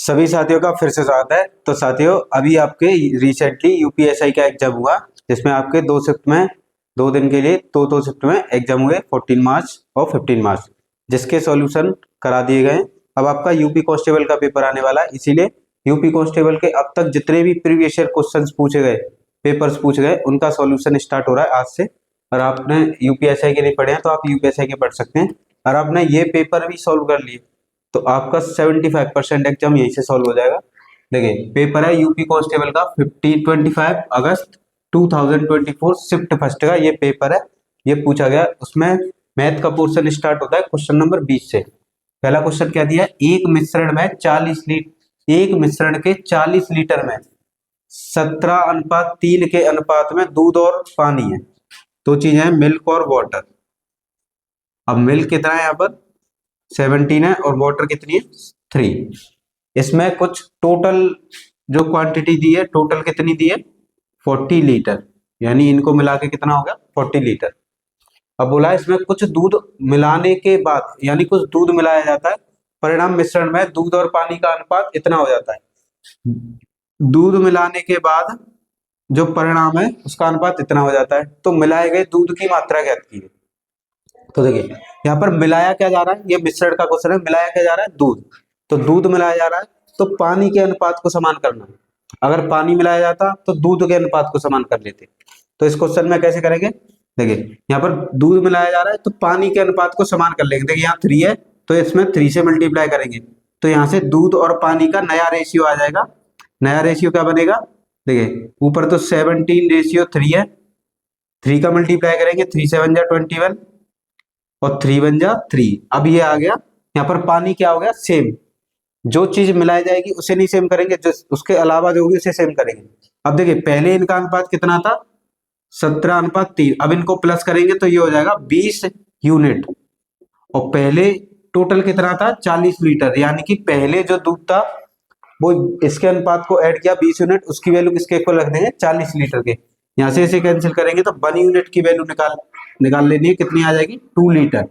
सभी साथियों का फिर से स्वागत है। तो साथियों, अभी आपके रिसेंटली यूपीएसआई का एग्जाम हुआ, जिसमें आपके दो शिफ्ट में 2 दिन के लिए दो शिफ्ट में एग्जाम हुए 14 मार्च और 15 मार्च, जिसके सॉल्यूशन करा दिए गए। अब आपका यूपी कांस्टेबल का पेपर आने वाला है, इसीलिए यूपी कांस्टेबल के अब तक जितने भी प्रीवियस ईयर क्वेश्चन पूछे गए, पेपर्स पूछे गए, उनका सॉल्यूशन स्टार्ट हो रहा है आज से। और आपने यूपीएसआई के नहीं पढ़े हैं तो आप यूपीएसआई के पढ़ सकते हैं। और आपने ये पेपर भी सॉल्व कर लिए तो आपका 75% एग्जाम यहीं से सॉल्व हो जाएगा। देखिए, पेपर है यूपी कांस्टेबल का 25 अगस्त 2024 शिफ्ट फर्स्ट का ये पेपर है। ये पूछा गया, उसमें मैथ का पोर्शन स्टार्ट होता है क्वेश्चन नंबर 20 से। पहला क्वेश्चन क्या दिया है, एक मिश्रण के 40 लीटर में 17:3 के अनुपात में दूध और पानी है। दो चीजें हैं, मिल्क और वाटर। अब मिल्क कितना है यहाँ पर 17 है और वाटर कितनी है 3। इसमें कुछ टोटल जो क्वांटिटी दी है, टोटल कितनी दी है 40 लीटर, यानी इनको मिला के कितना हो गया 40 लीटर। अब बोला इसमें कुछ दूध मिलाने के बाद, यानी कुछ दूध मिलाया जाता है, परिणाम मिश्रण में दूध और पानी का अनुपात इतना हो जाता है। दूध मिलाने के बाद जो परिणाम है उसका अनुपात इतना हो जाता है। तो मिलाए गए दूध की मात्रा ज्ञात कीजिए। तो देखिए यहाँ पर मिलाया क्या जा रहा है, ये मिश्रण का क्वेश्चन है, मिलाया क्या जा रहा है दूध। तो दूध मिलाया जा रहा है तो पानी के अनुपात को समान करना है। अगर पानी मिलाया जाता तो दूध के अनुपात को समान कर लेते। तो इस क्वेश्चन में कैसे करेंगे, देखिए यहाँ पर दूध मिलाया जा रहा है तो पानी के अनुपात को समान कर लेंगे। देखिए यहाँ 3 है तो इसमें 3 से मल्टीप्लाई करेंगे तो यहाँ से दूध और पानी का नया रेशियो आ जाएगा। नया रेशियो क्या बनेगा, देखिए ऊपर तो 17:3 है, 3 का मल्टीप्लाई करेंगे, 3 से 1 जा 21 और 3 बन जा 3। अब ये आ गया, यहाँ पर पानी क्या हो गया सेम। जो चीज मिलाई जाएगी उसे नहीं सेम करेंगे, जो उसके अलावा जो होगी उसे सेम करेंगे। अब देखिए पहले इनका अनुपात कितना था 17:3, अब इनको प्लस करेंगे तो ये हो जाएगा 20 यूनिट। और पहले टोटल कितना था 40 लीटर, यानी कि पहले जो दूध था वो इसके अनुपात को ऐड किया 20 यूनिट, उसकी वैल्यू किसके इक्वल रख देंगे 40 लीटर के। यहाँ से इसे कैंसिल करेंगे तो 1 यूनिट की वैल्यू निकाल लेनी है, कितनी आ जाएगी 2 लीटर।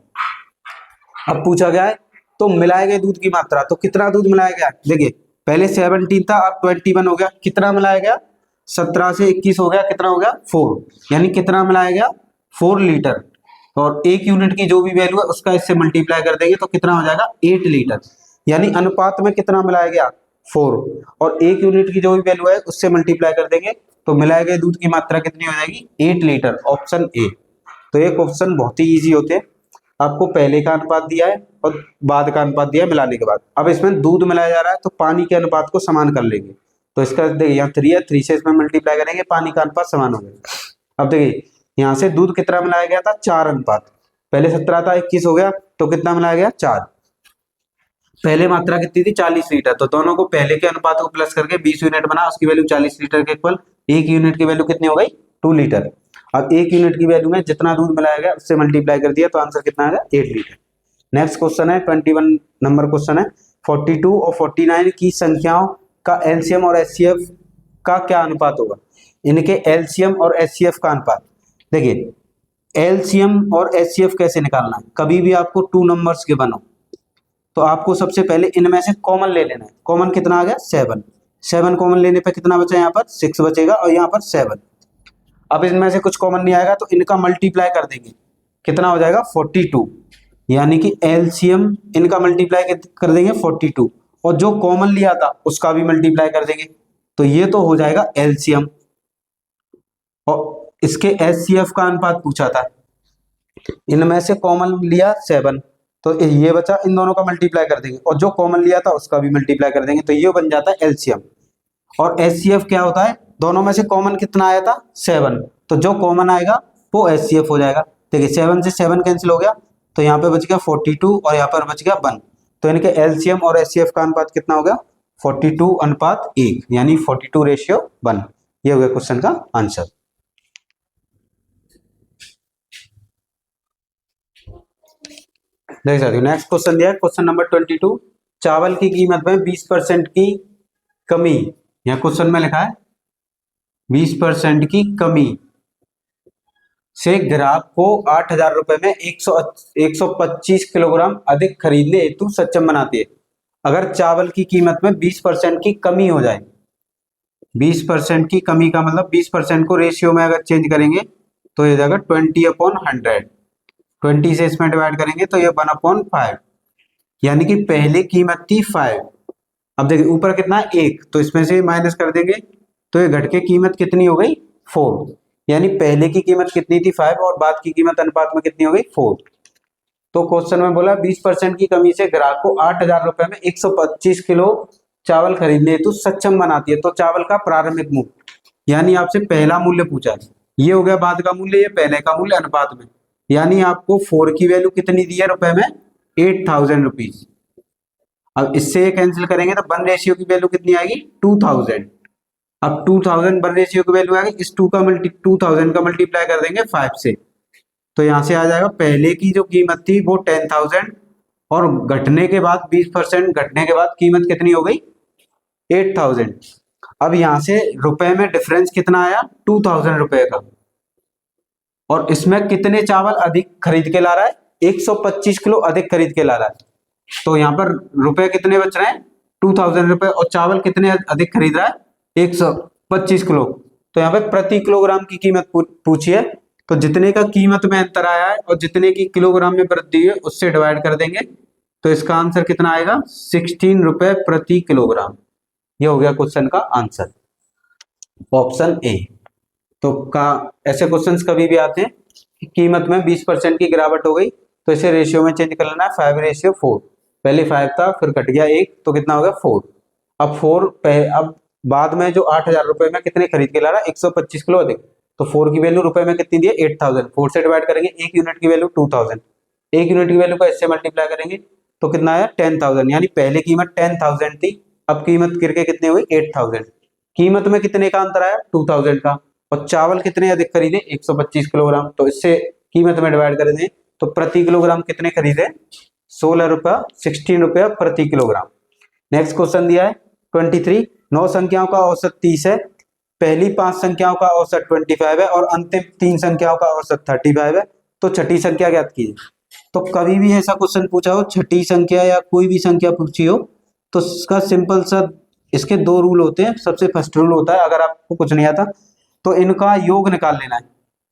अब पूछा गया है तो मिलाए गए दूध की मात्रा, तो कितना दूध मिलाया गया, देखिए पहले 17 था अब 21 हो गया, कितना मिलाया गया 17 से 21 हो गया, कितना हो गया 4, यानी कितना मिलाया गया 4 लीटर। और 1 यूनिट की जो भी वैल्यू है उसका इससे मल्टीप्लाई कर देंगे तो कितना हो जाएगा 8 लीटर, यानी अनुपात में कितना मिलाया गया 4, और 1 यूनिट की जो भी वैल्यू है उससे मल्टीप्लाई कर देंगे तो मिलाए गए दूध की मात्रा कितनी हो जाएगी 8 लीटर, ऑप्शन ए। तो ये क्वेश्चन बहुत ही इजी होते हैं। आपको पहले का अनुपात दिया है और बाद का अनुपात दिया है मिलाने के बाद। अब इसमें दूध मिलाया जा रहा है तो पानी के अनुपात को समान कर लेंगे। तो इसका देखिए यहाँ 3 है, 3 से इसमें मल्टीप्लाई करेंगे, पानी का अनुपात समान हो गया। अब देखिए यहाँ से दूध कितना मिलाया गया था 4 अनुपात, पहले 17 था 21 हो गया तो कितना मिलाया गया 4। पहले मात्रा कितनी थी 40 लीटर, तो दोनों को पहले के अनुपात को प्लस करके 20 यूनिट बना, उसकी वैल्यू 40 लीटर के इक्वल। 1 यूनिट की वैल्यू कितनी हो गई 2 लीटर। अब 1 यूनिट की वैल्यू में जितना दूध मिलाया गया उससे मल्टीप्लाई कर दिया तो आंसर कितना आ गया 8 लीटर। नेक्स्ट क्वेश्चन है 21 नंबर क्वेश्चन है, 42 और 49 की संख्याओं का एलसीएम और एचसीएफ का क्या अनुपात होगा। इनके एलसीएम और एचसीएफ का अनुपात, देखिए एलसीएम और एचसीएफ कैसे निकालना है, कभी भी आपको 2 नंबर्स के बनो तो आपको सबसे पहले इनमें से कॉमन ले लेना है। कॉमन कितना आ गया 7 कॉमन लेने पे कितना बचा, यहाँ पर 6 बचेगा और यहाँ पर 7। अब इनमें से कुछ कॉमन नहीं आएगा तो इनका मल्टीप्लाई कर देंगे, कितना हो जाएगा 42, यानी कि एलसीएम इनका मल्टीप्लाई कर देंगे 42 और जो कॉमन लिया था उसका भी मल्टीप्लाई कर देंगे तो ये तो हो जाएगा एलसीएम। और इसके एचसीएफ का अनुपात पूछा था, इनमें से कॉमन लिया 7 तो ये बचा, इन दोनों का मल्टीप्लाई कर देंगे और जो कॉमन लिया था उसका भी मल्टीप्लाई कर देंगे तो ये बन जाता है एलसीएम। और एचसीएफ क्या होता है, दोनों में से कॉमन कितना आया था 7, तो जो कॉमन आएगा वो एचसीएफ हो जाएगा। देखिए 7 से 7 कैंसिल हो गया तो यहाँ पे बच गया 42 और यहाँ पर बच गया 1, तो इनके एलसीएम और एचसीएफ का अनुपात कितना हो गया 42:1, यानी 42:1। ये हो गया क्वेश्चन का आंसर। देख सकते हो नेक्स्ट क्वेश्चन दिया है क्वेश्चन नंबर 22, चावल की कीमत में 20% की कमी, यहाँ क्वेश्चन में लिखा है 20% की कमी से ग्राहक को 8,000 रुपए में 125 किलोग्राम अधिक खरीदने हेतु सक्षम बनाती है। अगर चावल की कीमत में 20% की कमी हो जाए, 20% की कमी का मतलब 20% को रेशियो में अगर चेंज करेंगे तो ये जाएगा 20/100। 20 से इसमें डिवाइड करेंगे तो ये 1/5, यानी कि पहले कीमत थी 5। अब देखिए ऊपर कितना है 1, तो इसमें से माइनस कर देंगे तो ये घट के कीमत कितनी हो गई 4। यानी पहले की कीमत कितनी थी 5 और बाद की कीमत अनुपात में कितनी हो गई 4। तो क्वेश्चन में बोला 20% की कमी से ग्राहक को 8,000 रुपए में 125 किलो चावल खरीदने हेतु सक्षम बनाती है। तो चावल का प्रारंभिक मूल्य, यानी आपसे पहला मूल्य पूछा है, ये हो गया बाद का मूल्य, ये पहले का मूल्य अनुपात में, यानी आपको 4 की वैल्यू कितनी दी है रुपए में 8,000 रुपीज। अब इससे ये कैंसिल करेंगे तो 1 रेशियो की वैल्यू कितनी आएगी 2,000। अब 2,000 1 रेशियो की वैल्यू आएगी, इस 2,000 का मल्टीप्लाई कर देंगे 5 से, तो यहां से आ जाएगा पहले की जो कीमत थी वो 10,000 और घटने के बाद 20% घटने के बाद कीमत कितनी हो गई 8,000। अब यहां से रुपए में डिफरेंस कितना आया 2,000 रुपए का, और इसमें कितने चावल अधिक खरीद के ला रहा है 125 किलो अधिक खरीद के ला रहा है। तो यहाँ पर रुपए कितने बच रहे हैं 2,000 रुपए, और चावल कितने अधिक खरीद रहा है 125 किलो। तो यहाँ पे प्रति किलोग्राम की कीमत पूछी है, तो जितने का कीमत में अंतर आया है और जितने की किलोग्राम में वृद्धि है उससे डिवाइड कर देंगे, तो इसका आंसर कितना आएगा 16 रुपए प्रति किलोग्राम। ये हो गया क्वेश्चन का आंसर, ऑप्शन ए। तो का ऐसे क्वेश्चंस कभी भी आते हैं कि कीमत में 20% की गिरावट हो गई, तो इसे रेशियो में चेंज कर लेना है 5:4। पहले 5 था, फिर घट गया 1, तो कितना हो गया 4। अब 4 अब बाद में जो 8,000 रुपए में कितने खरीद के ला रहा है 125 किलो अधिक, तो 4 की वैल्यू रुपए में कितनी दी है 8,000। 4 से डिवाइड करेंगे, 1 यूनिट की वैल्यू 2,000, 1 यूनिट की वैल्यू का इससे मल्टीप्लाई करेंगे तो कितना आया 10,000। यानी पहले कीमत 10,000 थी, अब कीमत गिर के कितने हुई 8,000। कीमत में कितने का अंतर आया 2,000 का, और चावल कितने अधिक खरीदे 125 किलोग्राम, तो इससे कीमत में डिवाइड कर दें तो प्रति किलोग्राम कितने खरीदे 16 रुपया 16 रुपया प्रति किलोग्राम। नेक्स्ट क्वेश्चन दिया है 23, 9 संख्याओं का औसत 30 है, पहली 5 संख्याओं का औसत 25 है और अंतिम 3 संख्याओं का औसत 35 है, तो छठी संख्या ज्ञात कीजिए। तो कभी भी ऐसा क्वेश्चन पूछा हो, छठी संख्या या कोई भी संख्या पूछी हो, तो इसका सिंपल सा इसके 2 रूल होते हैं। सबसे फर्स्ट रूल होता है, अगर आपको कुछ नहीं आता तो इनका योग निकाल लेना है,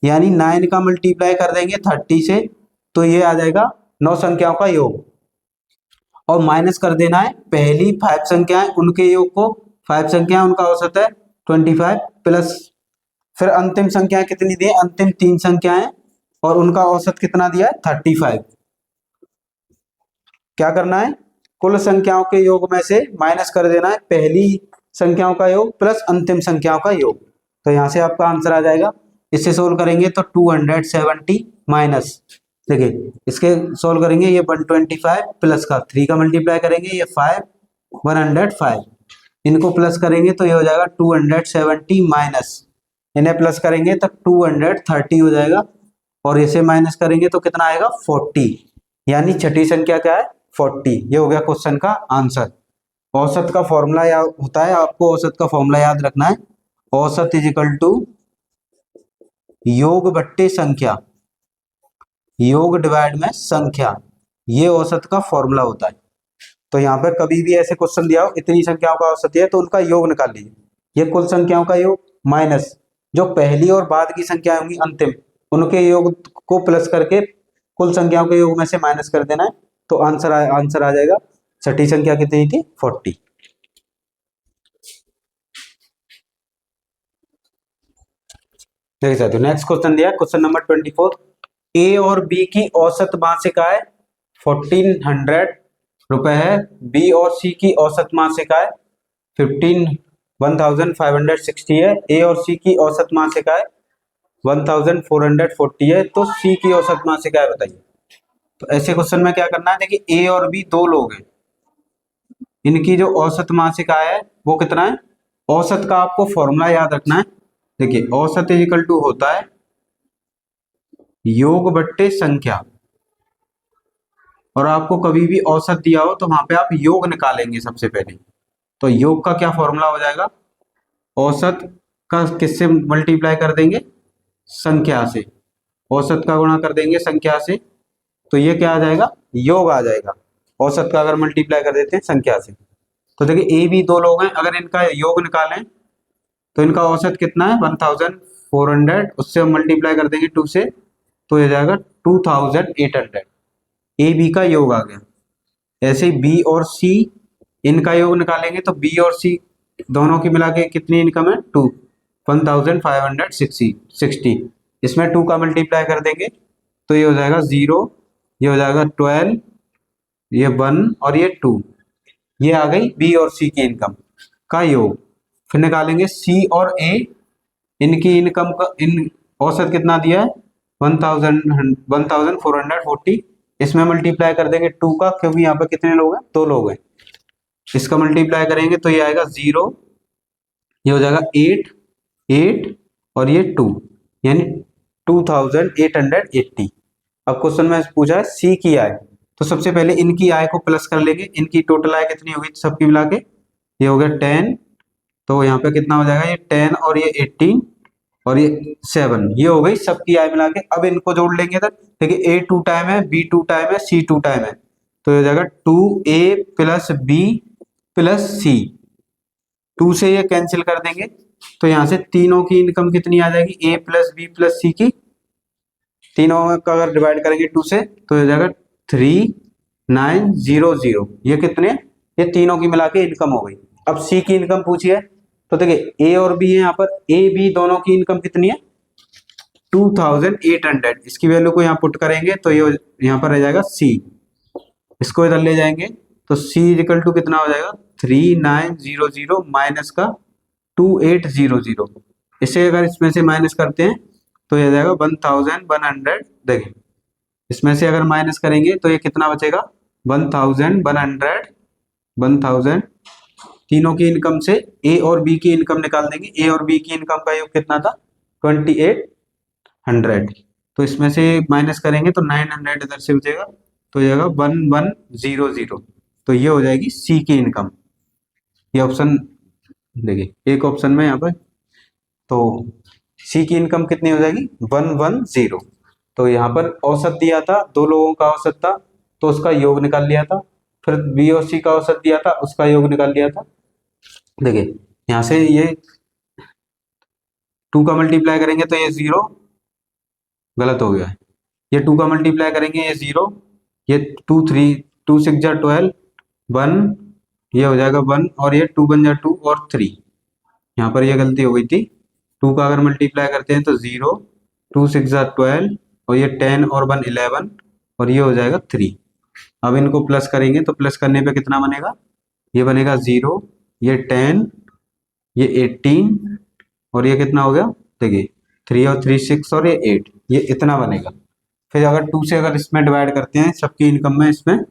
यानी 9 का मल्टीप्लाई कर देंगे 30 से, तो ये आ जाएगा 9 संख्याओं का योग, और माइनस कर देना है पहली 5 संख्याएं उनके योग को, 5 संख्याएं उनका औसत है 25 प्लस फिर अंतिम संख्याएं कितनी दी है, अंतिम 3 संख्याएं और उनका औसत कितना दिया है 35। क्या करना है, कुल संख्याओं के योग में से माइनस कर देना है पहली संख्याओं का योग प्लस अंतिम संख्याओं का योग, तो यहां से आपका आंसर आ जाएगा। इससे सोल्व करेंगे तो 270 माइनस, देखिए इसके सोल्व करेंगे, ये 125 प्लस का 3 का मल्टीप्लाई करेंगे, ये 5 105, इनको प्लस करेंगे तो ये हो जाएगा 270 माइनस, इन्हें प्लस करेंगे तो 230 हो जाएगा, और इसे माइनस करेंगे तो कितना आएगा 40, यानी छठी संख्या क्या है 40। ये हो गया क्वेश्चन का आंसर। औसत का फॉर्मूला होता है, आपको औसत का फॉर्मूला याद रखना है, औसत इज इक्वल टू योग बट्टे संख्या, योग डिवाइड में संख्या, ये औसत का फॉर्मूला होता है। तो यहाँ पे कभी भी ऐसे क्वेश्चन दिया हो इतनी संख्याओं का औसत है तो उनका योग निकाल लीजिए, ये कुल संख्याओं का योग माइनस जो पहली और बाद की संख्या होंगी अंतिम उनके योग को प्लस करके कुल संख्याओं के योग में से माइनस कर देना है, तो आंसर आ जाएगा छठी संख्या कितनी थी 40। देख सकते हो नेक्स्ट क्वेश्चन दिया क्वेश्चन नंबर 24, ए और बी की औसत मासिक आय 1400 रुपए है, बी और सी की औसत मासिक आय 1560 है, ए और सी की औसत मासिक आय 1440 है, तो सी की औसत मासिक आय बताइए। तो ऐसे क्वेश्चन में क्या करना है, देखिए ए और बी 2 लोग हैं, इनकी जो औसत मासिक आय है वो कितना है, औसत का आपको फॉर्मूला याद रखना है। देखिए औसत इज इक्वल टू होता है योग बट्टे संख्या, और आपको कभी भी औसत दिया हो तो वहां पे आप योग निकालेंगे सबसे पहले, तो योग का क्या फॉर्मूला हो जाएगा, औसत का किससे मल्टीप्लाई कर देंगे संख्या से, औसत का गुणा कर देंगे संख्या से, तो ये क्या आ जाएगा योग आ जाएगा। औसत का अगर मल्टीप्लाई कर देते हैं संख्या से, तो देखिए ए बी दो लोग हैं, अगर इनका योग निकालें तो इनका औसत कितना है 1400, उससे हम मल्टीप्लाई कर देंगे 2 से, तो ये जाएगा 2800। ए बी का योग आ गया। ऐसे ही बी और सी, इनका योग निकालेंगे तो बी और सी दोनों की मिला के कितनी इनकम है 1560। इसमें 2 का मल्टीप्लाई कर देंगे तो ये हो जाएगा 0, ये हो जाएगा 12, ये 1 और ये 2। ये आ गई बी और सी की इनकम का योग। फिर निकालेंगे सी और ए, इनकी इनकम का इन औसत कितना दिया है 1440। इसमें मल्टीप्लाई कर देंगे 2 का, क्योंकि यहाँ पे कितने लोग हैं 2 लोग हैं। इसका मल्टीप्लाई करेंगे तो ये आएगा 0, ये हो जाएगा 8 8 और ये 2, यानी 2880। अब क्वेश्चन में पूछा है सी की आय, तो सबसे पहले इनकी आय को प्लस कर लेंगे। इनकी टोटल आय कितनी होगी सबकी मिला के, ये हो गया 10, तो यहाँ पे कितना हो जाएगा ये 10 और ये 18 और ये 7, ये हो गई सबकी आय मिला के। अब इनको जोड़ लेंगे इधर, देखिए A 2 टाइम है, B 2 टाइम है, C 2 टाइम है, तो ये हो जाएगा 2A plus B plus C। 2 से ये कैंसिल कर देंगे तो यहाँ से तीनों की इनकम कितनी आ जाएगी A plus B plus C की, तीनों का अगर डिवाइड करेंगे 2 से तो हो जाएगा 3900। ये कितने, ये तीनों की मिला के इनकम हो गई। अब सी की इनकम पूछी है, तो देखिए ए और बी है, यहाँ पर ए बी दोनों की इनकम कितनी है 2800। इसकी वैल्यू को यहाँ पुट करेंगे तो ये यहाँ पर रह जाएगा सी, इसको इधर ले जाएंगे तो सी इक्वल टू कितना हो जाएगा 3900 माइनस का 2800। इसे अगर इसमें से माइनस करते हैं तो ये जाएगा 1100। देखिए इसमें से अगर माइनस करेंगे तो ये कितना बचेगा 1000। तीनों की इनकम से ए और बी की इनकम निकाल देंगे। ए और बी की इनकम का योग कितना था 2800, तो इसमें से माइनस करेंगे तो 900 इधर से बचेगा, तो ये जाएगा 1100। तो ये हो जाएगी सी की इनकम। ये ऑप्शन देखिए एक ऑप्शन में यहाँ पर, तो सी की इनकम कितनी हो जाएगी 110। तो यहाँ पर औसत दिया था, 2 लोगों का औसत था तो उसका योग निकाल लिया था, फिर बी और सी का औसत दिया था उसका योग निकाल लिया था। देखिए यहाँ से ये 2 का मल्टीप्लाई करेंगे तो ये 0 गलत हो गया है, ये 2 का मल्टीप्लाई करेंगे ये 0, ये 2 3 2 6 जा 12 1, ये हो जाएगा 1 और ये 2 1 जा 2 और 3, यहाँ पर ये गलती हो गई थी। 2 का अगर मल्टीप्लाई करते हैं तो 0 2 6 जा 12 और ये 10 और 1 11 और ये हो जाएगा 3। अब इनको प्लस करेंगे तो प्लस करने पे कितना बनेगा, ये बनेगा 0, ये 10, ये 18 और ये कितना हो गया देखिए 3 और 3 6 और ये 8, ये इतना बनेगा। फिर अगर 2 से अगर इसमें डिवाइड करते हैं सबकी इनकम में इसमें,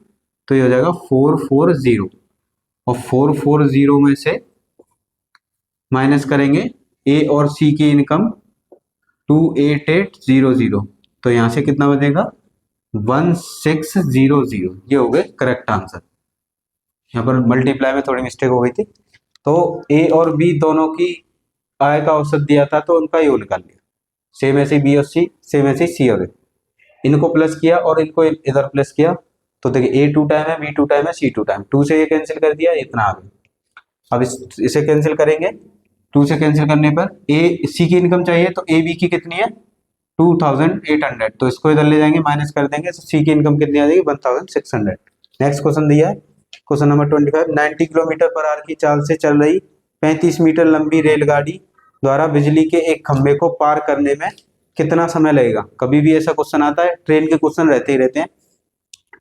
तो ये हो जाएगा 440 और 440 में से माइनस करेंगे ए और सी की इनकम 28800, तो यहाँ से कितना बचेगा 1600। ये हो गए करेक्ट आंसर। यहाँ पर मल्टीप्लाई में थोड़ी मिस्टेक हो गई थी। तो ए और बी दोनों की आय का औसत दिया था तो उनका योग निकाल लिया। सेम ऐसे बी और सी, सेम ऐसे सी और ए, इनको प्लस किया और इनको इधर प्लस किया, तो देखिए ए 2 टाइम है, बी 2 टाइम है, सी 2 टाइम, 2 से ये कैंसिल कर दिया, इतना आ गया। अब इसे कैंसिल करेंगे, 2 से कैंसिल करने पर ए सी की इनकम चाहिए तो ए बी की कितनी है 2800, तो इसको इधर ले जाएंगे माइनस कर देंगे तो सी की इनकम कितनी आ जाएगी 1600। नेक्स्ट क्वेश्चन दिया है question number 25, 90 kilometre per hour की चाल से चल रही 35 मीटर लंबी रेलगाड़ी द्वारा बिजली के एक खंभे को पार करने में कितना समय लगेगा। कभी भी ऐसा क्वेश्चन आता है, ट्रेन के क्वेश्चन रहते ही रहते हैं।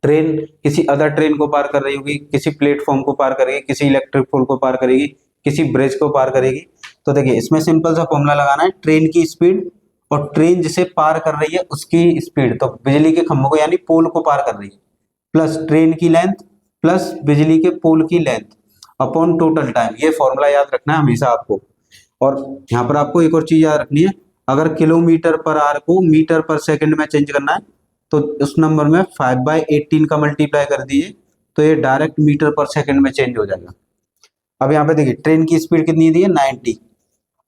ट्रेन किसी अदर ट्रेन को पार कर रही होगी, किसी प्लेटफॉर्म को पार करेगी, किसी इलेक्ट्रिक पोल को पार करेगी, किसी ब्रिज को पार करेगी। तो देखिए इसमें सिंपल सा फॉर्मूला लगाना है, ट्रेन की स्पीड और ट्रेन जिसे पार कर रही है उसकी स्पीड, तो बिजली के खंभों को यानी पोल को पार कर रही है, प्लस ट्रेन की लेंथ प्लस बिजली के पोल की लेंथ अपॉन टोटल टाइम। ये फॉर्मूला याद रखना है हमेशा आपको। और यहाँ पर आपको एक और चीज याद रखनी है, अगर किलोमीटर पर आवर को मीटर पर सेकंड में चेंज करना है तो उस नंबर में 5/18 का मल्टीप्लाई कर दीजिए तो ये डायरेक्ट मीटर पर सेकंड में चेंज हो जाएगा। अब यहाँ पे देखिए ट्रेन की स्पीड कितनी दी है 90,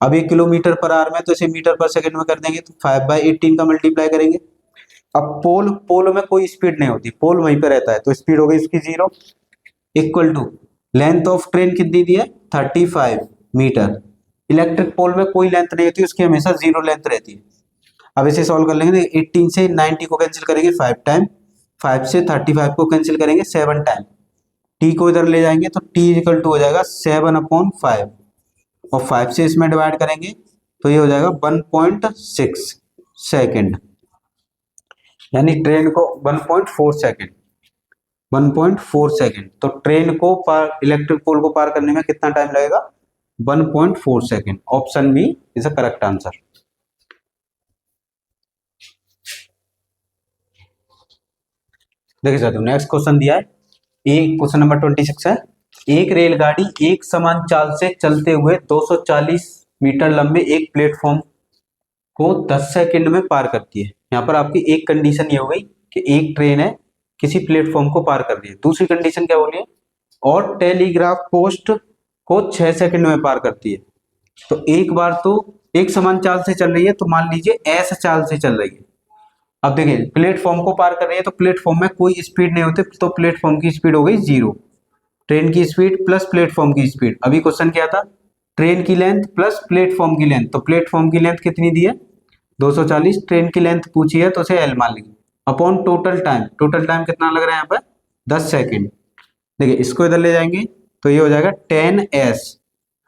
अब ये किलोमीटर पर आवर में तो इसे मीटर पर सेकंड में कर देंगे तो 5/18 का मल्टीप्लाई करेंगे। अब पोल में कोई स्पीड नहीं होती, पोल वहीं पे रहता है, तो स्पीड हो गई इसकी 0, equal to length of train कितनी दी है 35 मीटर। इलेक्ट्रिक पोल में कोई लेंथ नहीं होती, उसकी हमेशा 0 लेंथ रहती है। अब इसे सॉल्व कर लेंगे, 18 से 90 को कैंसिल करेंगे 5 टाइम, 5 से 35 को कैंसिल करेंगे 7 टाइम, टी को इधर ले जाएंगे तो टी इक्वल टू हो जाएगा 7/5, और 5 से इसमें डिवाइड करेंगे तो ये हो जाएगा 1.6 सेकेंड, यानी ट्रेन को 1.4 सेकेंड, 1.4 सेकेंड। तो ट्रेन को पार, इलेक्ट्रिक पोल को पार करने में कितना टाइम लगेगा 1.4 second. Option B is a correct answer. देखिए साथियों, नेक्स्ट क्वेश्चन दिया है, एक क्वेश्चन नंबर 26 है। एक रेलगाड़ी एक समान चाल से चलते हुए 240 मीटर लंबे एक प्लेटफॉर्म को 10 सेकंड में पार करती है। यहाँ पर आपकी एक कंडीशन ये हो गई कि एक ट्रेन है किसी प्लेटफॉर्म को पार कर रही है। दूसरी कंडीशन क्या बोली है, और टेलीग्राफ पोस्ट को 6 सेकंड में पार करती है। तो एक बार तो एक समान चाल से चल रही है, तो मान लीजिए ऐसा चाल से चल रही है। अब देखिए प्लेटफॉर्म को पार कर रही है, तो प्लेटफॉर्म में कोई स्पीड नहीं होती, तो प्लेटफॉर्म की स्पीड हो गई 0, ट्रेन की स्पीड प्लस प्लेटफॉर्म की स्पीड। अभी क्वेश्चन क्या था, ट्रेन की लेंथ प्लस प्लेटफॉर्म की लेंथ, तो प्लेटफॉर्म की लेंथ कितनी दी है 240, ट्रेन की लेंथ पूछी है तो उसे एल मान लेंगे, upon total time. Total time कितना लग रहा है यहाँ पर 10 सेकेंड। देखिए इसको इधर ले जाएंगे तो ये हो जाएगा 10s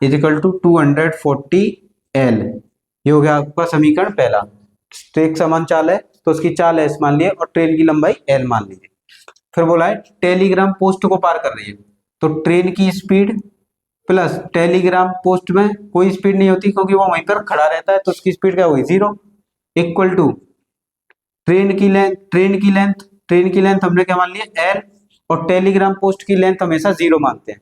is equal to 240L। ये हो गया आपका समीकरण पहला। तो एक समान चाल है तो उसकी चाल s मान लिए और ट्रेन की लंबाई l मान लीजिए। फिर बोला है टेलीग्राम पोस्ट को पार कर रही है, तो ट्रेन की स्पीड प्लस टेलीग्राम पोस्ट में कोई स्पीड नहीं होती क्योंकि वो वहीं पर खड़ा रहता है, तो उसकी स्पीड क्या होगी 0, इक्वल टू ट्रेन की लेंथ हमने क्या मान लिया l, और टेलीग्राम पोस्ट की लेंथ हमेशा 0 मानते हैं,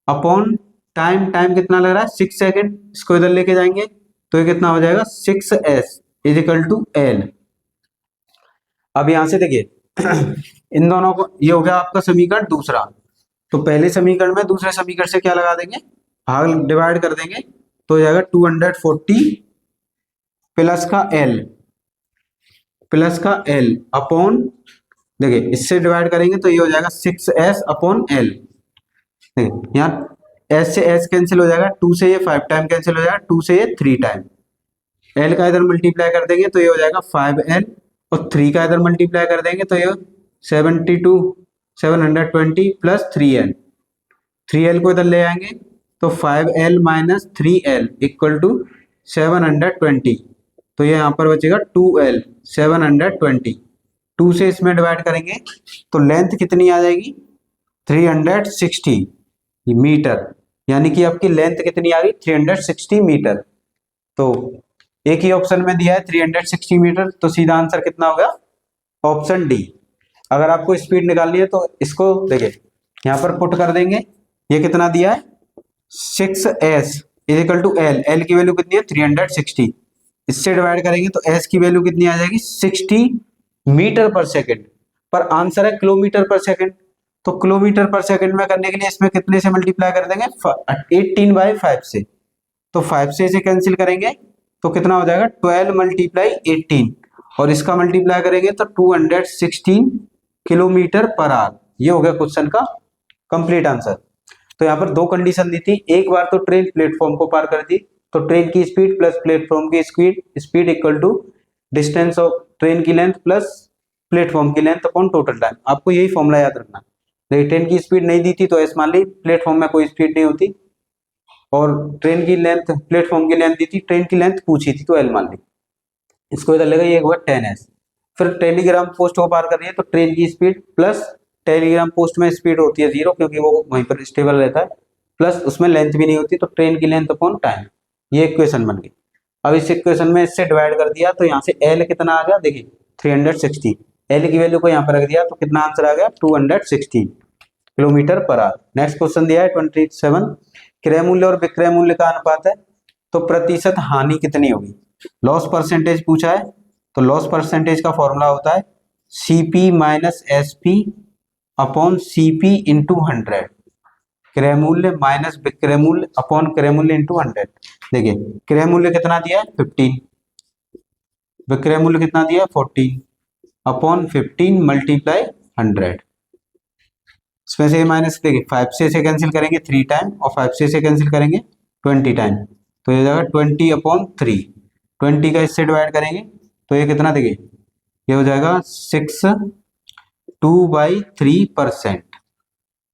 अपॉन टाइम कितना लग रहा है 6 सेकेंड। इसको इधर लेके जाएंगे तो ये कितना हो जाएगा 6s is equal to l। अब यहां से देखिए इन दोनों को, ये हो गया आपका समीकरण दूसरा। तो पहले समीकरण में दूसरे समीकरण से क्या लगा देंगे, भाग डिवाइड कर देंगे, तो हो जाएगा 240 प्लस का l अपॉन, देखिए इससे डिवाइड करेंगे तो ये हो जाएगा 6s अपॉन l। देखिए यहाँ s से s कैंसिल हो जाएगा, 2 से ये 5 टाइम कैंसिल हो जाएगा, 2 से ये 3 टाइम, l का इधर मल्टीप्लाई कर देंगे तो ये हो जाएगा 5l, और 3 का इधर मल्टीप्लाई कर देंगे तो ये 720 प्लस 3l, 3l को इधर ले आएंगे तो 5l minus 3l equal to 720, तो ये यहाँ पर बचेगा 2l 720। 2 से इसमें डिवाइड करेंगे तो लेंथ कितनी आ जाएगी 360 मीटर, यानी कि आपकी लेंथ कितनी आ गई 360 मीटर। तो एक ही ऑप्शन में दिया है 360 मीटर, तो सीधा आंसर कितना होगा ऑप्शन डी। अगर आपको स्पीड निकालनी है तो इसको देखिए यहाँ पर पुट कर देंगे, ये कितना दिया है 6s is equal to l की वैल्यू कितनी है 360, इससे डिवाइड करेंगे तो s की वैल्यू कितनी आ जाएगी 60 मीटर पर सेकेंड, पर आंसर है किलोमीटर पर सेकेंड। तो किलोमीटर पर सेकेंड में करने के लिए इसमें कितने से मल्टीप्लाई कर देंगे 18/5 से, तो 5 से इसे कैंसिल करेंगे तो कितना हो जाएगा 12 मल्टीप्लाई 18, और इसका मल्टीप्लाई करेंगे तो 216 किलोमीटर पर आवर। ये हो गया क्वेश्चन का कंप्लीट आंसर। तो यहाँ पर दो कंडीशन दी थी, एक बार तो ट्रेन प्लेटफॉर्म को पार कर दी, तो ट्रेन की स्पीड प्लस प्लेटफॉर्म की speed equal to distance of train की लेंथ प्लस प्लेटफॉर्म की लेंथ अपॉन टोटल टाइम। आपको यही फॉर्मूला याद रखना। देखिए ट्रेन की स्पीड नहीं दी थी तो एस मान ली, प्लेटफॉर्म में कोई स्पीड नहीं होती, और ट्रेन की लेंथ प्लेटफॉर्म की लेंथ दी थी, ट्रेन की लेंथ पूछी थी तो एल मान ली। इसको इधर लगा, ये हुआ 10s। फिर टेलीग्राम पोस्ट को पार कर रही है तो ट्रेन की स्पीड प्लस टेलीग्राम पोस्ट में स्पीड होती है 0 क्योंकि वो वहीं पर स्टेबल रहता है, प्लस उसमें लेंथ भी नहीं होती, तो ट्रेन की लेंथ अपॉन टाइम। ये इक्वेशन बन गई। अब इस इक्वेशन में इससे डिवाइड कर दिया तो यहाँ से एल कितना आ गया, देखिए 360, एल की वैल्यू को यहाँ पर रख दिया तो कितना आंसर आ गया 260 kilometre per hour. Next question दिया है 27, क्रय मूल्य और विक्रय मूल्य का अनुपात है, तो प्रतिशत हानि कितनी होगी। लॉस परसेंटेज पूछा है, तो लॉस परसेंटेज का फॉर्मूला होता है CP minus SP upon CP into 100, क्रय मूल्य माइनस विक्रय मूल्य अपॉन क्रय मूल्य इंटू 100। देखिए क्रय मूल्य कितना दिया है 15, विक्रय मूल्य कितना दिया है 14, अपॉन 15 मल्टीप्लाई 100। इसमें से माइनस देखिए 5 से इसे कैंसिल करेंगे 3 टाइम और 5 से इसे कैंसिल करेंगे 20 टाइम, तो ये हो जाएगा 20 अपॉन 3। 20 का इससे डिवाइड करेंगे तो ये कितना देखिए ये हो जाएगा 62/3%।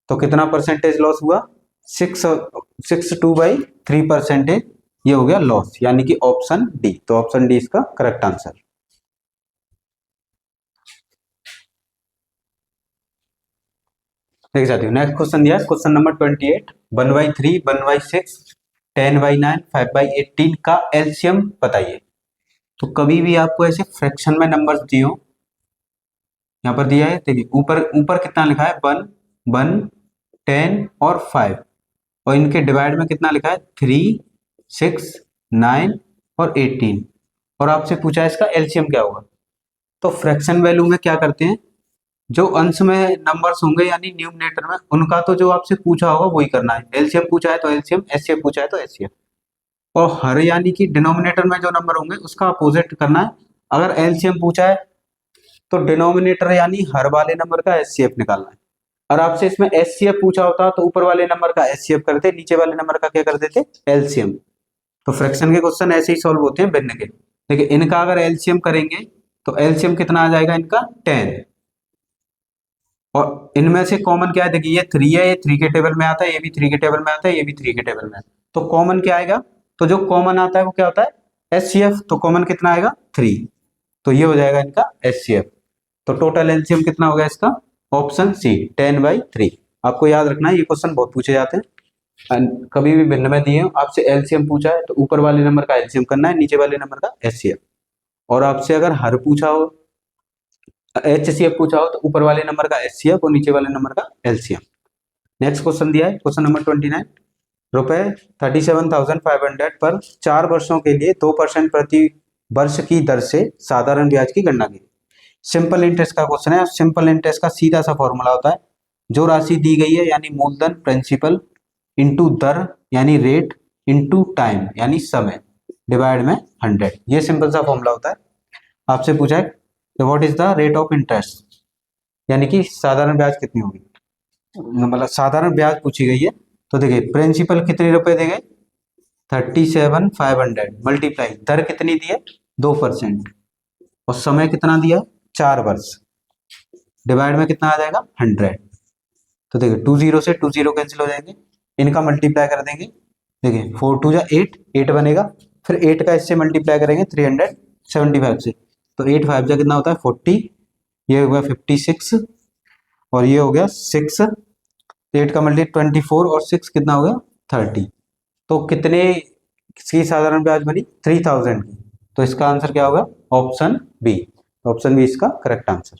तो कितना परसेंटेज लॉस हुआ 62/3% ये हो गया लॉस, यानी कि ऑप्शन डी। तो ऑप्शन डी इसका करेक्ट आंसर। देख जाती हूँ नेक्स्ट क्वेश्चन दिया है क्वेश्चन नंबर 28, 1/3, 1/6, 10/9, 5/18 का एलसीएम बताइए। तो कभी भी आपको ऐसे फ्रैक्शन में नंबर्स दिए हो, यहाँ पर दिया है देखिए ऊपर ऊपर कितना लिखा है 1, 1, 10 और 5, और इनके डिवाइड में कितना लिखा है 3, 6, 9 और 18, और आपसे पूछा है इसका एलसीएम क्या होगा। तो फ्रैक्शन वैल्यू में क्या करते हैं, जो अंश में नंबर्स होंगे यानी न्यूमरेटर में, उनका तो जो आपसे पूछा होगा वही करना है। एलसीएम पूछा है तो एलसीएम, एचसीएफ पूछा है तो एचसीएफ, और हर यानी कि डिनोमिनेटर में जो नंबर होंगे उसका अपोजिट करना है। अगर एलसीएम पूछा है तो डिनोमिनेटर यानी हर वाले नंबर का एचसीएफ निकालना है। और आपसे इसमें एचसीएफ पूछा होता तो ऊपर वाले नंबर का एचसीएफ करते, नीचे वाले नंबर का क्या कर देते एलसीएम। तो फ्रैक्शन के क्वेश्चन ऐसे ही सॉल्व होते हैं भिन्न के। देखिए इनका अगर एलसीएम करेंगे तो एलसीएम कितना आ जाएगा इनका 10, और इनमें से कॉमन क्या है देखिए ये 3 है, ये 3 के टेबल में आता है, ये भी 3 के टेबल में आता है, ये भी 3 के टेबल में आता है। तो कॉमन क्या आएगा, तो जो कॉमन आता है वो क्या होता है एचसीएफ। तो कॉमन कितना आएगा 3, तो ये हो जाएगा इनका एचसीएफ। तो टोटल एलसीएम कितना होगा इसका ऑप्शन सी 10/3। आपको याद रखना है ये क्वेश्चन बहुत पूछे जाते हैं, कभी भी भिन्न में दिए हो आपसे एलसीएम पूछा है तो ऊपर वाले नंबर का एलसीएम करना है, नीचे वाले नंबर का एचसीएफ। और आपसे अगर हर पूछा हो एचसीएफ पूछा हो तो ऊपर वाले नंबर का एचसीएफ और नीचे वाले नंबर का एलसीएम। नेक्स्ट क्वेश्चन दिया है क्वेश्चन नंबर 29, रुपए 37,500 पर 4 वर्षों के लिए 2% प्रति वर्ष की दर से साधारण ब्याज की गणना की। सिंपल इंटरेस्ट का क्वेश्चन है। सिंपल इंटरेस्ट का सीधा सा फॉर्मूला होता है, जो राशि दी गई है यानी मूलधन प्रिंसिपल इंटू दर यानी रेट इंटू टाइम यानी समय डिवाइड में 100। ये सिंपल सा फॉर्मूला होता है। आपसे पूछा है what is the rate of interest, यानी कि साधारण ब्याज कितनी होगी, मतलब साधारण ब्याज पूछी गई है। तो देखिए प्रिंसिपल कितने रुपए दे गए 37,500 मल्टीप्लाई दर कितनी दी है 2%, और समय कितना दिया है 4 वर्ष, डिवाइड में कितना आ जाएगा 100। तो देखिए 2 0 से 2 0 कैंसिल हो जाएंगे, इनका मल्टीप्लाई कर देंगे। देखिए 4 2 जा 8, 8 बनेगा, फिर 8 का इससे मल्टीप्लाई करेंगे 375 से, तो 8 5 जा कितना होता है 40, ये हो गया 56, और ये हो गया 6, 8 का मल्टी 24 और 6 कितना हो गया 30। तो कितने की साधारण ब्याज बनी 3000 की। तो इसका आंसर क्या होगा ऑप्शन बी। ऑप्शन बी इसका करेक्ट आंसर।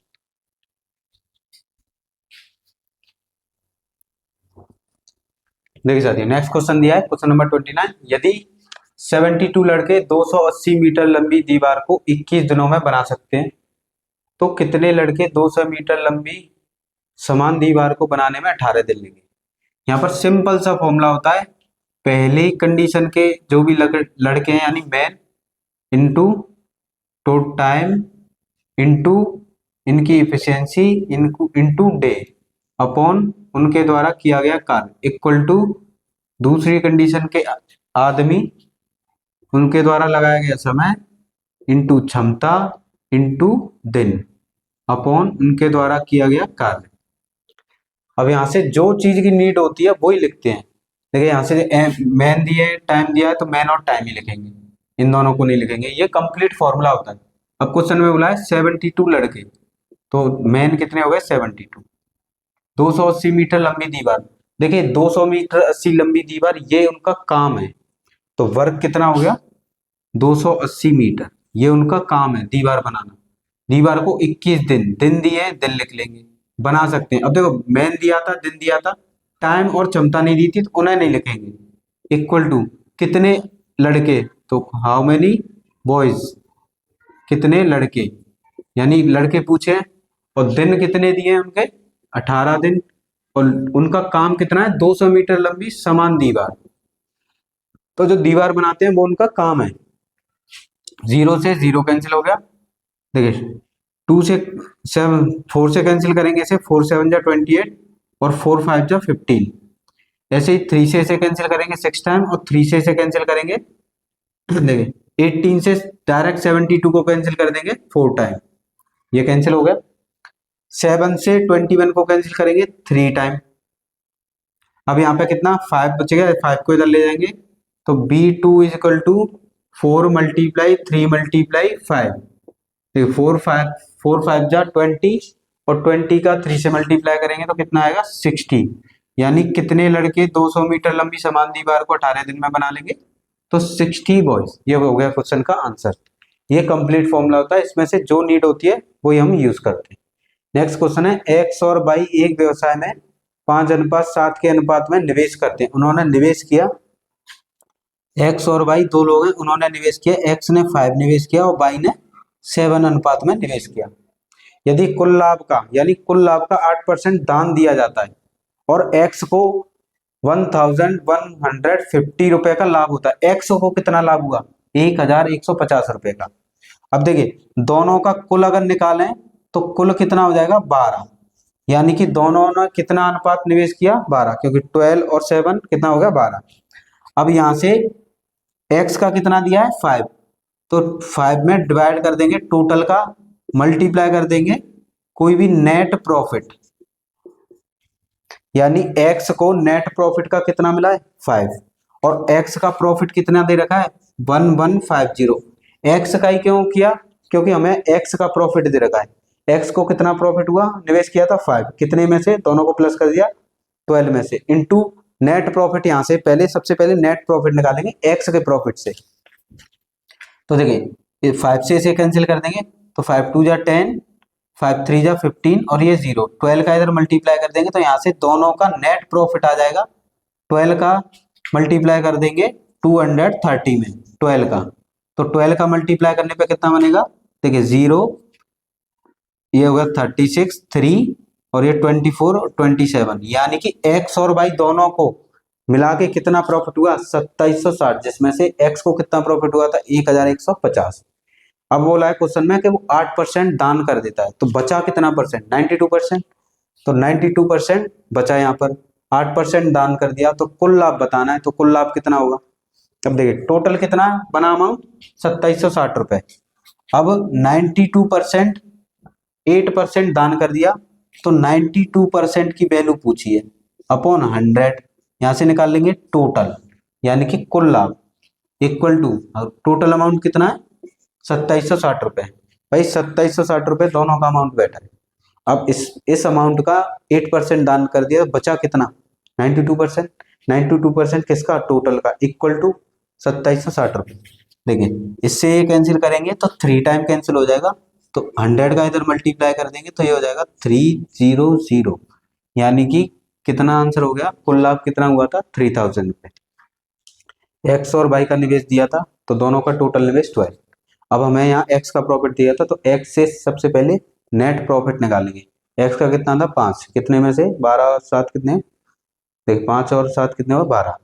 देखिए साथियों नेक्स्ट क्वेश्चन दिया है क्वेश्चन नंबर 29, यदि 72 लड़के 280 मीटर लंबी दीवार को 21 दिनों में बना सकते हैं तो कितने लड़के 200 मीटर लंबी समान दीवार को बनाने में 18 दिन लेंगे। यहाँ पर सिंपल सा फॉर्मूला होता है, पहले कंडीशन के जो भी लड़के हैं यानी man into two time into इनकी इफिशियंसी इनटू डे अपॉन उनके द्वारा किया गया कार्य इक्वल टू दूसरी कंडीशन के आदमी उनके द्वारा लगाया गया समय इनटू क्षमता इनटू दिन अपॉन उनके द्वारा किया गया कार्य। अब यहाँ से जो चीज की नीड होती है वही लिखते हैं। देखिए यहाँ से मैन दिए टाइम दिया है तो मैन और टाइम ही लिखेंगे, इन दोनों को नहीं लिखेंगे, ये कंप्लीट फॉर्मूला होता है। अब क्वेश्चन में बोला है 72 लड़के, तो मैन कितने हो गए 72, 280 मीटर लंबी दीवार। देखिए 200 मीटर 80 लंबी दीवार ये उनका काम है, तो वर्क कितना हो गया 280 मीटर, ये उनका काम है दीवार बनाना। दीवार को 21 दिन, दिन दिए दिन लिख लेंगे, बना सकते हैं। अब देखो मैन दिया था दिन दिया था, टाइम और क्षमता नहीं दी थी तो उन्हें नहीं लिखेंगे। इक्वल टू कितने लड़के, तो हाउ मेनी बॉयज, कितने लड़के यानी लड़के पूछे, और दिन कितने दिए हैं उनके 18 दिन, और उनका काम कितना है 200 मीटर लंबी समान दीवार। तो जो दीवार बनाते हैं वो उनका काम है। 0 से 0 कैंसिल हो गया। देखिए 2 से 7 4 से कैंसिल करेंगे इसे, 4 7 जा 28 और 4 5 जा 15। ऐसे ही 3 से इसे कैंसिल करेंगे 6 टाइम और 3 से इसे कैंसिल करेंगे देखिए 18 से डायरेक्ट 72 को कैंसिल कर देंगे 4 टाइम, ये कैंसिल हो गया। 7 से 21 को कैंसिल करेंगे 3 टाइम। अब यहाँ पे कितना 5 बचेगा, 5 को इधर ले जाएंगे तो B2 is equal to 4 multiply 3 multiply 5। देखिए 4 5 जा 20 और 20 का 3 से मल्टीप्लाई करेंगे तो कितना आएगा 60। यानी कितने लड़के 200 मीटर लंबी समान दीवार को 18 दिन में बना लेंगे, तो 60 बॉयज। ये हो गया क्वेश्चन का आंसर। ये कंप्लीट फॉर्मूला होता है, इसमें से जो नीड होती है वही हम यूज करते हैं। नेक्स्ट क्वेश्चन है एक्स और वाई एक व्यवसाय में 5:7 के अनुपात में निवेश करते हैं। उन्होंने निवेश किया, एक्स और वाई दो लोग हैं, उन्होंने निवेश किया, एक्स ने 5 निवेश किया और वाई ने 7 अनुपात में निवेश किया। यदि कुल लाभ का यानी कुल लाभ का 8% दान दिया जाता है और एक्स को 1150 रुपए का लाभ होता है, एक्स को कितना लाभ हुआ 1150 रुपए का। अब देखिए दोनों का कुल अगर निकालें तो कुल कितना हो जाएगा 12, यानी कि दोनों ने कितना अनुपात निवेश किया 12, क्योंकि 12 और 7 कितना हो गया 12। अब यहां से x का कितना दिया है 5, तो 5 में डिवाइड कर देंगे, टोटल का मल्टीप्लाई कर देंगे कोई भी नेट प्रॉफिट, यानी x को नेट प्रॉफिट का कितना मिला है 5 और x का प्रॉफिट कितना दे रखा है 1150। x का ही क्यों किया, क्योंकि हमें x का प्रॉफिट दे रखा है। x को कितना प्रॉफिट हुआ, निवेश किया था 5, कितने में से, दोनों को प्लस कर दिया 12 में से, इनटू नेट प्रॉफिट। यहां से पहले सबसे पहले नेट प्रॉफिट निकालेंगे x के प्रॉफिट से। तो देखिए 5 से इसे कैंसिल कर देंगे तो 5 2 जा 10, 5 3 जा 15 और ये 0, 12 का इधर मल्टीप्लाई कर देंगे तो यहाँ से दोनों का नेट प्रॉफिट आ जाएगा। 12 का मल्टीप्लाई कर देंगे 230 में 12 का, तो 12 का मल्टीप्लाई करने पे कितना बनेगा, देखिए 0, ये होगा 36 3 और ये 24 और 27, यानी कि एक्स और वाई दोनों को मिला के कितना प्रॉफिट हुआ 2760, जिसमें से एक्स को कितना प्रॉफिट हुआ था 1150। अब बोला है क्वेश्चन में कि वो 8% दान कर देता है, तो बचा कितना परसेंट 92%, तो 92% बचा यहाँ पर। 8% दान कर दिया तो कुल लाभ बताना है, तो कुल लाभ कितना होगा। अब देखिए टोटल कितना बना अमाउंट 2760 रुपए। अब 92% 8% दान कर दिया तो 92% की वैल्यू पूछी है अपॉन 100, यहां से निकाल लेंगे टोटल, यानी कि कुल लाभ इक्वल टू, टोटल अमाउंट कितना है 2760 रुपए। भाई 2760 रुपए दोनों का अमाउंट बैठा है। अब इस अमाउंट का 8% दान कर दिया, बचा कितना 92%। 92% किसका, टोटल का, इक्वल टू 2760 रुपए। देखिए इससे ये कैंसिल करेंगे तो 3 टाइम कैंसिल हो जाएगा, तो 100 का इधर मल्टीप्लाई कर देंगे तो ये हो जाएगा 300, यानी कि कितना आंसर हो गया, कुल लाभ कितना हुआ था 3000 रुपए। एक्स और वाई का निवेश दिया था तो दोनों का टोटल निवेश 12। अब हमें यहाँ एक्स का प्रॉफिट दिया था तो एक्स से सबसे पहले नेट प्रॉफिट निकालेंगे। एक्स का कितना था 5, कितने में से 12 7 कितने, देख 5 और 7 कितने हुआ 12,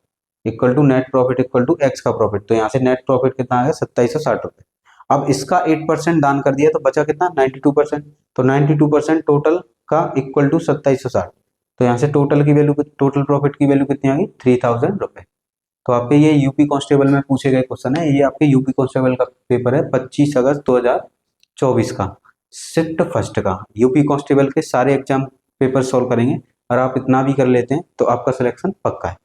equal to net profit equal to X का प्रॉफिट, तो यहाँ से नेट प्रॉफिट कितना आ गया 2760 रुपए। अब इसका 8% दान कर दिया तो बचा कितना 92%, तो 92% टोटल का इक्वल टू 2760, तो यहाँ से टोटल की वैल्यू, टोटल प्रॉफिट की वैल्यू कितनी आ गई 3000 रुपए। तो आपके ये यूपी कांस्टेबल में पूछे गए क्वेश्चन है, ये आपके यूपी कांस्टेबल का पेपर है 25 अगस्त 2024 का, शिफ्ट फर्स्ट का। यूपी कांस्टेबल के सारे एग्जाम पेपर सॉल्व करेंगे और आप इतना भी कर लेते हैं तो आपका सिलेक्शन पक्का है।